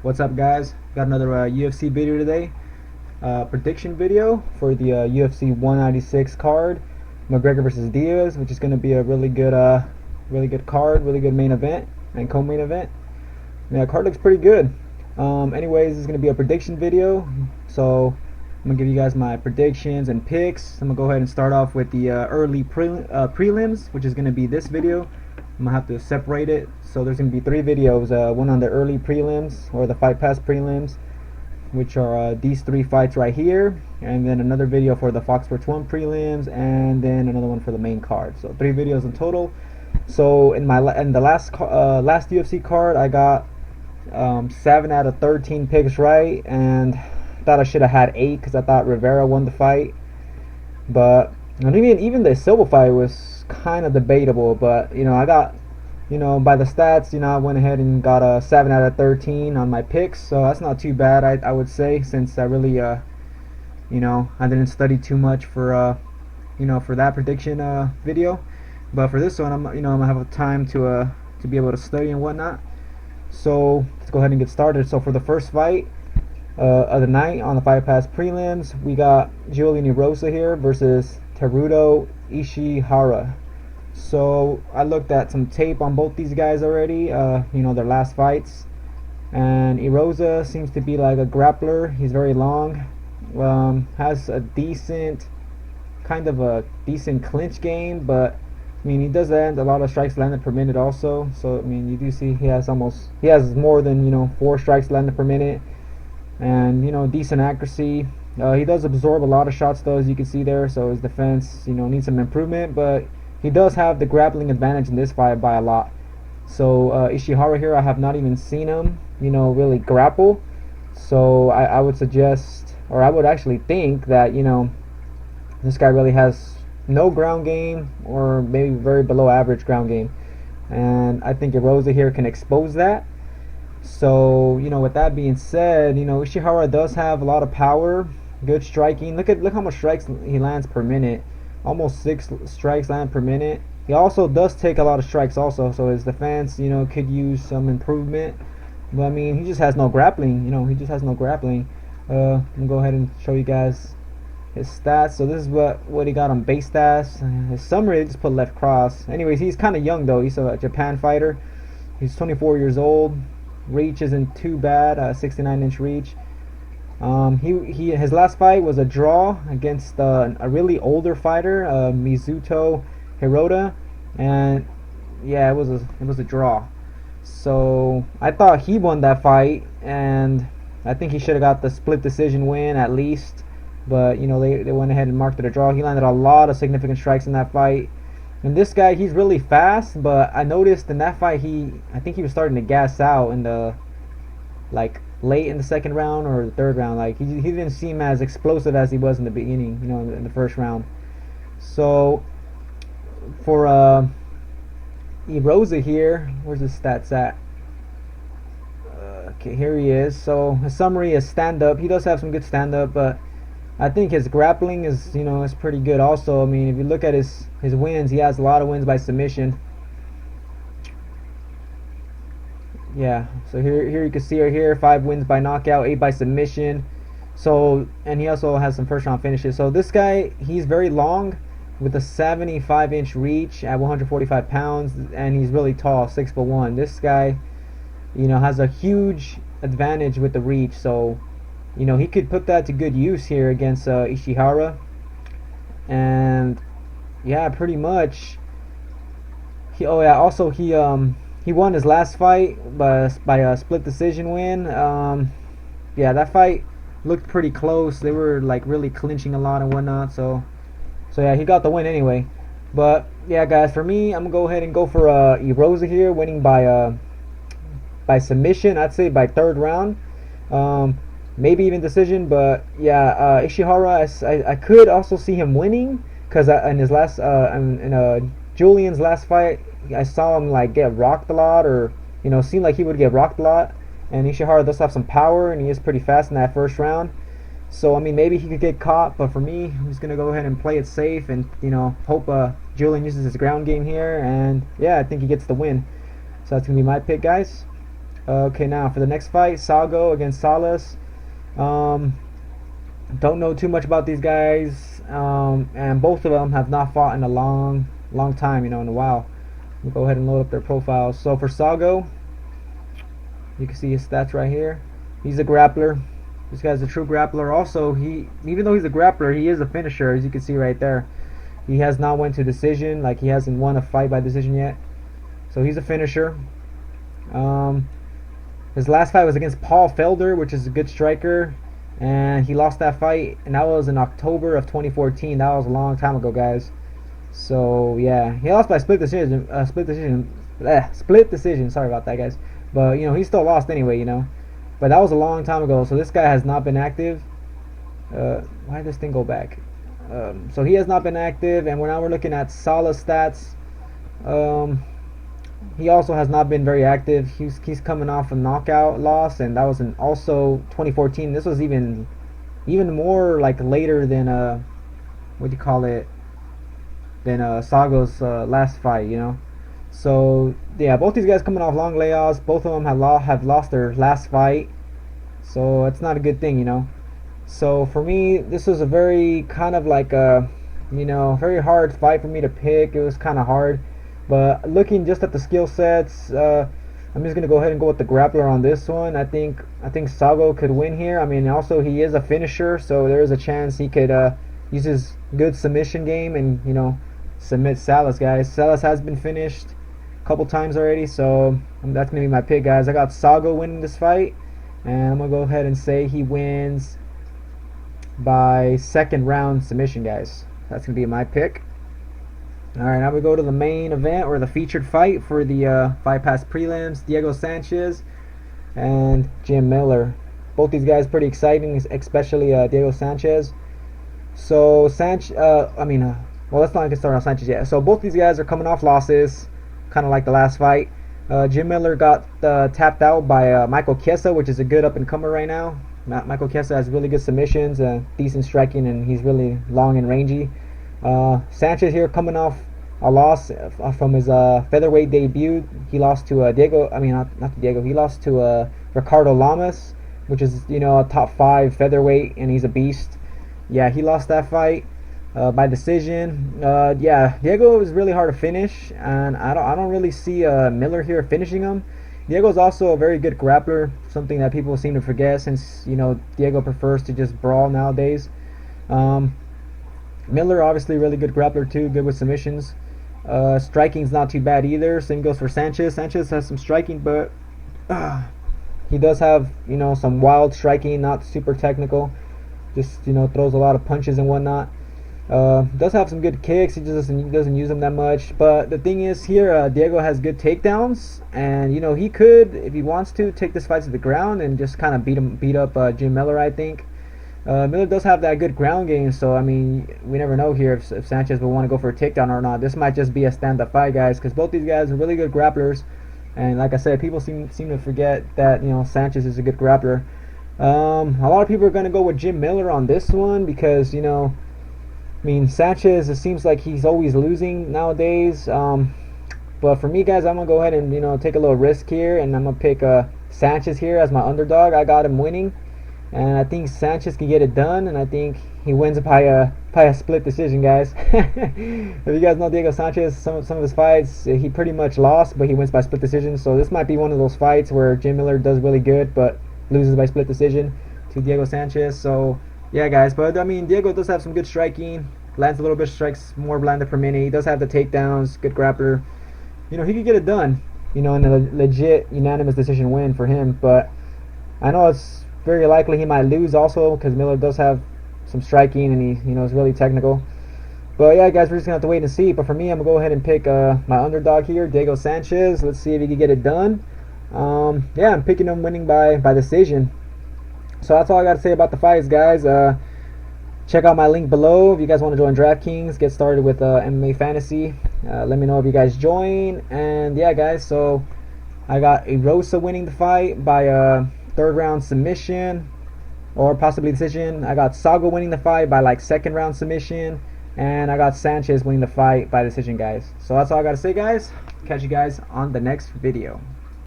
What's up, guys? Got another UFC video today. Prediction video for the UFC 196 card, McGregor versus Diaz, which is going to be a really good card, really good main event and co-main event. Yeah, card looks pretty good. Anyways, this is going to be a prediction video, so I'm going to give you guys my predictions and picks. I'm going to go ahead and start off with the early prelims, which is going to be this video. I'm going to have to separate it. So there's going to be 3 videos, one on the early prelims, or the Fight Pass prelims, which are these 3 fights right here, and then another video for the Fox Sports 1 prelims, and then another one for the main card. So 3 videos in total. So in the last UFC card, I got 7 out of 13 picks right, and thought I should have had 8 because I thought Rivera won the fight. But even the Silva fight was kind of debatable, but I got, by the stats, I went ahead and got a 7 out of 13 on my picks, so that's not too bad, I would say, since I really I didn't study too much for for that prediction video. But for this one, I'm gonna have time to be able to study and whatnot. So let's go ahead and get started. So for the first fight of the night on the Fight Pass prelims, we got Julian Erosa here versus Teruto Ishihara. So I looked at some tape on both these guys already, their last fights, and Erosa seems to be like a grappler. He's very long, has a decent clinch game, but he does land a lot of strikes landed per minute also. So you do see he has more than 4 strikes landed per minute, and decent accuracy. He does absorb a lot of shots though, as you can see there, so his defense needs some improvement, but he does have the grappling advantage in this fight by a lot. So Ishihara here, I have not even seen him really grapple, so I would suggest, or I would actually think that this guy really has no ground game, or maybe very below average ground game, and I think Erosa here can expose that. So with that being said, Ishihara does have a lot of power, good striking. Look how much strikes he lands per minute, almost 6 strikes land per minute. He also does take a lot of strikes also, so his defense could use some improvement, but he just has no grappling. He just has no grappling. I'm gonna go ahead and show you guys his stats. So this is what he got on base stats. His summary, they just put left cross. Anyways, he's kind of young though. He's a Japan fighter. He's 24 years old. Reach isn't too bad, 69-inch reach. His last fight was a draw against a really older fighter, Mizuto Hirota, and yeah, it was a draw. So I thought he won that fight, and I think he should have got the split decision win at least. But they went ahead and marked it a draw. He landed a lot of significant strikes in that fight. And this guy, he's really fast, but I noticed in that fight I think he was starting to gas out in the late in the second round or the third round. He didn't seem as explosive as he was in the beginning, in the first round. So for Erosa here, where's his stats at? Okay, here he is. So his summary is stand up. He does have some good stand up, but I think his grappling is is pretty good also. If you look at his wins, he has a lot of wins by submission. Yeah, so here you can see right here, 5 wins by knockout, 8 by submission. So, and he also has some first round finishes. So this guy, he's very long with a 75-inch reach at 145 pounds, and he's really tall, 6'1". This guy, has a huge advantage with the reach. So, he could put that to good use here against Ishihara. And yeah, pretty much. He won his last fight by a split decision win. Yeah, that fight looked pretty close. They were really clinching a lot and whatnot. So yeah, he got the win anyway. But yeah, guys, for me, I'm gonna go ahead and go for Erosa here, winning by submission. I'd say by 3rd round. Maybe even decision, but yeah, Ishihara, I could also see him winning, because in his last Julian's last fight, I saw him get rocked a lot, or seemed like he would get rocked a lot. And Ishihara does have some power, and he is pretty fast in that first round. So maybe he could get caught, but for me, I'm just gonna go ahead and play it safe, and hope Julian uses his ground game here, and yeah, I think he gets the win. So that's gonna be my pick, guys. Okay, now for the next fight, Salgo against Salas. Don't know too much about these guys, and both of them have not fought in a long time, in a while. We'll go ahead and load up their profiles. So for Salgo, you can see his stats right here. He's a grappler. This guy's a true grappler. Also, even though he's a grappler, he is a finisher, as you can see right there. He has not went to decision, like he hasn't won a fight by decision yet. So he's a finisher. His last fight was against Paul Felder, which is a good striker, and he lost that fight, and that was in October of 2014. That was a long time ago, guys. So yeah, he lost by split decision. Split decision. Sorry about that, guys. But he still lost anyway. But that was a long time ago. So this guy has not been active. Why did this thing go back? So he has not been active, and now we're looking at Salas stats. He also has not been very active. He's coming off a knockout loss, and that was in also 2014. This was even more like later than what do you call it? Than Sago's last fight, So yeah, both these guys coming off long layoffs. Both of them have lost their last fight, so it's not a good thing, So for me, this was a very kind of like a very hard fight for me to pick. It was kind of hard. But looking just at the skill sets, I'm just gonna go ahead and go with the grappler on this one. I think Sago could win here. I mean, also he is a finisher, so there is a chance he could use his good submission game and submit Salas, guys. Salas has been finished a couple times already, so that's gonna be my pick, guys. I got Sago winning this fight, and I'm gonna go ahead and say he wins by second round submission, guys. That's gonna be my pick. Alright, now we go to the main event, or the featured fight for the Fight Pass prelims. Diego Sanchez and Jim Miller. Both these guys pretty exciting, especially Diego Sanchez. So let's not get started on Sanchez yet. So both these guys are coming off losses, kind of like the last fight. Jim Miller got tapped out by Michael Chiesa, which is a good up-and-comer right now. Michael Chiesa has really good submissions, decent striking, and he's really long and rangy. Sanchez here coming off a loss from his featherweight debut. He lost to he lost to Ricardo Lamas, which is a top 5 featherweight, and he's a beast. Yeah, he lost that fight by decision. Yeah, Diego is really hard to finish, and I don't really see Miller here finishing him. Diego's also a very good grappler, something that people seem to forget, since Diego prefers to just brawl nowadays. Miller obviously really good grappler too, good with submissions. Striking's not too bad either. Same goes for Sanchez. Sanchez has some striking, but he does have some wild striking, not super technical. Just throws a lot of punches and whatnot. Does have some good kicks. He just doesn't use them that much. But the thing is here, Diego has good takedowns, and he could, if he wants to, take this fight to the ground and just kind of beat up Jim Miller, I think. Miller does have that good ground game, so I mean, we never know here if Sanchez will want to go for a takedown or not. This might just be a stand-up fight, guys, because both these guys are really good grapplers, and like I said, people seem to forget that Sanchez is a good grappler. A lot of people are going to go with Jim Miller on this one because Sanchez, it seems like he's always losing nowadays. But for me, guys, I'm gonna go ahead and take a little risk here, and I'm gonna pick Sanchez here as my underdog. I got him winning. And I think Sanchez can get it done, and I think he wins by a split decision, guys. If you guys know Diego Sanchez, some of his fights, he pretty much lost, but he wins by split decision. So this might be one of those fights where Jim Miller does really good, but loses by split decision to Diego Sanchez. So yeah, guys, but Diego does have some good striking, lands a little bit of strikes, more blinded per minute. He does have the takedowns, good grappler. He could get it done, in a legit unanimous decision win for him. But I know it's very likely he might lose also, because Miller does have some striking, and he is really technical. But yeah, guys, we're just gonna have to wait and see. But for me, I'm gonna go ahead and pick my underdog here, Diego Sanchez. Let's see if he can get it done. Yeah, I'm picking him winning by decision. So that's all I got to say about the fights, guys. Check out my link below if you guys want to join DraftKings, get started with MMA fantasy. Let me know if you guys join. And yeah, guys, so I got Erosa winning the fight by third round submission or possibly decision. I got Sago winning the fight by second round submission, and I got Sanchez winning the fight by decision, guys. So that's all I gotta say, guys. Catch you guys on the next video.